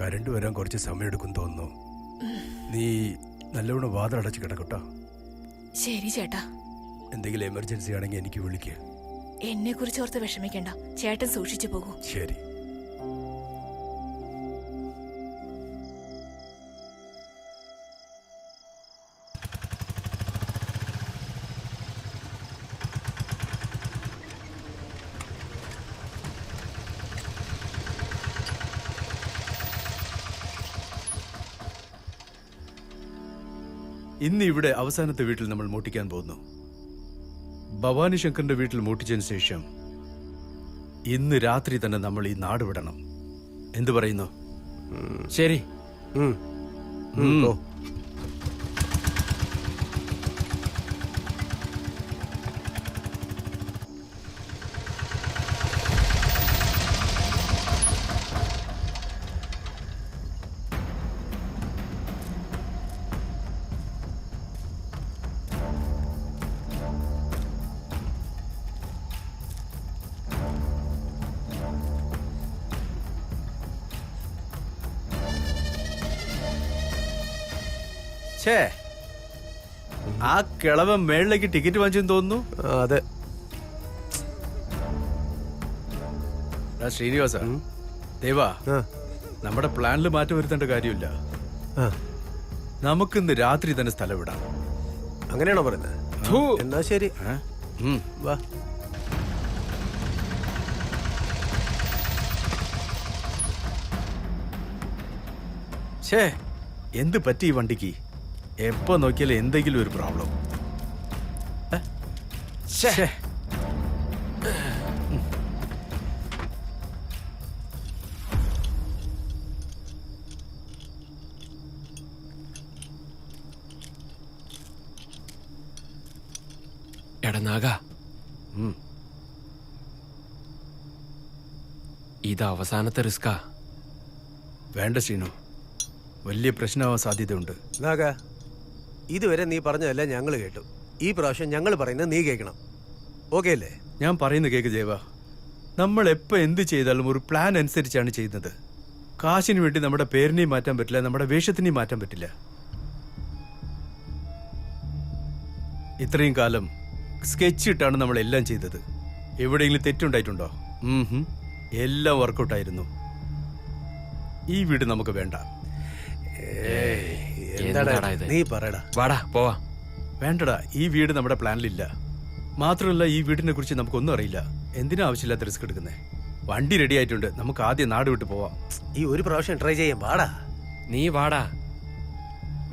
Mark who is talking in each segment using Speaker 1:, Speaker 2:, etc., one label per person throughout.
Speaker 1: Current വരാൻ കുറച്ച് സമയം എടുക്കും തോന്നുന്നു. നീ നല്ലവണ്ണം വാതിലടച്ച് കിടക്കട്ടോ.
Speaker 2: ശരി ചേട്ടാ.
Speaker 1: എന്തെങ്കിലും എമർജൻസി ആണെങ്കിൽ എനിക്ക് വിളിക്കുക.
Speaker 2: എന്നെ കുറിച്ച് ഓർത്ത് വിഷമിക്കണ്ട, ചേട്ടൻ സൂക്ഷിച്ചു പോകൂ.
Speaker 1: ശരി. ഇന്ന് ഇവിടെ അവസാനത്തെ വീട്ടിൽ നമ്മൾ മോട്ടിക്കാൻ പോകുന്നു. ഭവാനി ശങ്കറിന്റെ വീട്ടിൽ മോട്ടിച്ചതിന് ശേഷം ഇന്ന് രാത്രി തന്നെ നമ്മൾ ഈ നാട് വിടണം. എന്തു പറയുന്നു?
Speaker 3: ശരി.
Speaker 1: ആ കിളവൻ മേളിലേക്ക് ടിക്കറ്റ് വാങ്ങിച്ചെന്ന് തോന്നുന്നു.
Speaker 3: അതെ.
Speaker 1: ശ്രീനിവാസ, ദേവാ, നമ്മുടെ പ്ലാനിൽ മാറ്റം വരുത്തേണ്ട കാര്യമില്ല. നമുക്കിന്ന് രാത്രി തന്നെ സ്ഥലം വിടാം.
Speaker 3: അങ്ങനെയാണോ പറയുന്നത്? എന്നാ ശരി, വാ.
Speaker 1: എന്ത് പറ്റി ഈ വണ്ടിക്ക്? എപ്പോ നോക്കിയാലും എന്തെങ്കിലും ഒരു പ്രോബ്ലം.
Speaker 4: എടാ നാഗ, ഇത് അവസാനത്തെ റിസ്കാ.
Speaker 1: വേണ്ട ശ്രീനു, വലിയ പ്രശ്നമാവാൻ സാധ്യതയുണ്ട്.
Speaker 3: നാഗ, ഇതുവരെ നീ പറഞ്ഞതല്ല ഞങ്ങൾ കേട്ടു. ഈ പ്രാവശ്യം ഞങ്ങൾ പറയുന്നത് നീ കേൾക്കണം. ഓക്കെ അല്ലേ?
Speaker 1: ഞാൻ പറയുന്ന കേക്ക് ദേവ. നമ്മൾ എപ്പോ എന്ത് ചെയ്താലും ഒരു പ്ലാൻ അനുസരിച്ചാണ് ചെയ്യുന്നത്. കാശിന് വേണ്ടി നമ്മുടെ പേരിനെയും മാറ്റാൻ പറ്റില്ല, നമ്മുടെ വേഷത്തിനെയും മാറ്റാൻ പറ്റില്ല. ഇത്രയും കാലം സ്കെച്ച് ഇട്ടാണ് നമ്മൾ എല്ലാം ചെയ്തത്. എവിടെയെങ്കിലും തെറ്റുണ്ടായിട്ടുണ്ടോ? എല്ലാം വർക്കൗട്ടായിരുന്നു. ഈ വീട് നമുക്ക് വേണ്ട.
Speaker 3: നീ പറയടാ.
Speaker 4: വാടാ പോവാ.
Speaker 1: വേണ്ടടാ, ഈ വീട് നമ്മുടെ പ്ലാനിലില്ല. മാത്രമല്ല, ഈ വീടിനെ കുറിച്ച് നമുക്കൊന്നും അറിയില്ല. എന്തിനാ ആവശ്യമില്ലാത്ത റിസ്ക് എടുക്കുന്നേ? വണ്ടി റെഡി ആയിട്ടുണ്ട്, നമുക്ക് ആദ്യം നാട് വിട്ട് പോവാം.
Speaker 3: ഈ ഒരു പ്രാവശ്യം ട്രൈ ചെയ്യാം. വാടാ,
Speaker 4: നീ വാടാ.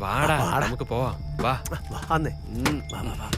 Speaker 4: വാടാ, നമുക്ക് പോവാം. വാ.
Speaker 3: വാന്നേ. വാ വാ വാ.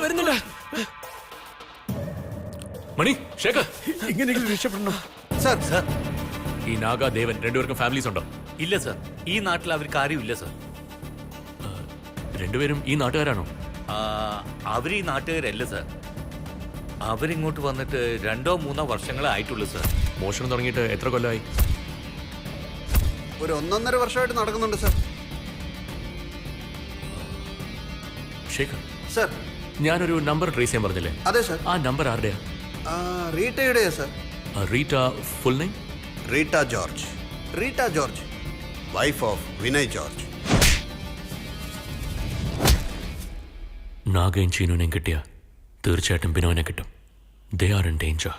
Speaker 4: വരുന്നില്ല. മണി, ശേഖർ,
Speaker 1: എങ്ങനെയെങ്കിലും രക്ഷപ്പെടണം.
Speaker 3: സാർ സാർ
Speaker 4: ഈ നാഗാദേവൻ രണ്ടുപേർക്കും ഫാമിലീസ് ഉണ്ടോ?
Speaker 5: ഇല്ല സർ, ഈ നാട്ടിൽ അവർക്ക് ആരുമില്ല സർ.
Speaker 4: രണ്ടുപേരും ഈ നാട്ടുകാരാണോ?
Speaker 5: അവർ ഈ നാട്ടുകാരല്ല സർ. അവരിങ്ങോട്ട് വന്നിട്ട് 2-3 വർഷങ്ങളേ ആയിട്ടുള്ളൂ സർ.
Speaker 4: മോഷണം തുടങ്ങിയിട്ട് എത്ര കൊല്ലമായി?
Speaker 3: ഒരു 1.5 വർഷമായിട്ട് നടക്കുന്നുണ്ട് സാർ.
Speaker 4: ശേഖർ,
Speaker 3: സാർ
Speaker 4: ഞാനൊരു നമ്പർ ട്രേസ് ചെയ്യാൻ പറഞ്ഞില്ലേ?
Speaker 3: അതെ സാർ.
Speaker 4: ആ നമ്പർ ആരുടെയാ?
Speaker 3: റീറ്റയുടെയാ sir.
Speaker 4: Rita full name?
Speaker 3: Rita George. Rita George, wife of Vinay George.
Speaker 4: നാഗയും ചീനുവിനെയും കിട്ടിയ തീർച്ചയായിട്ടും ബിനോനെ കിട്ടും. They are in danger.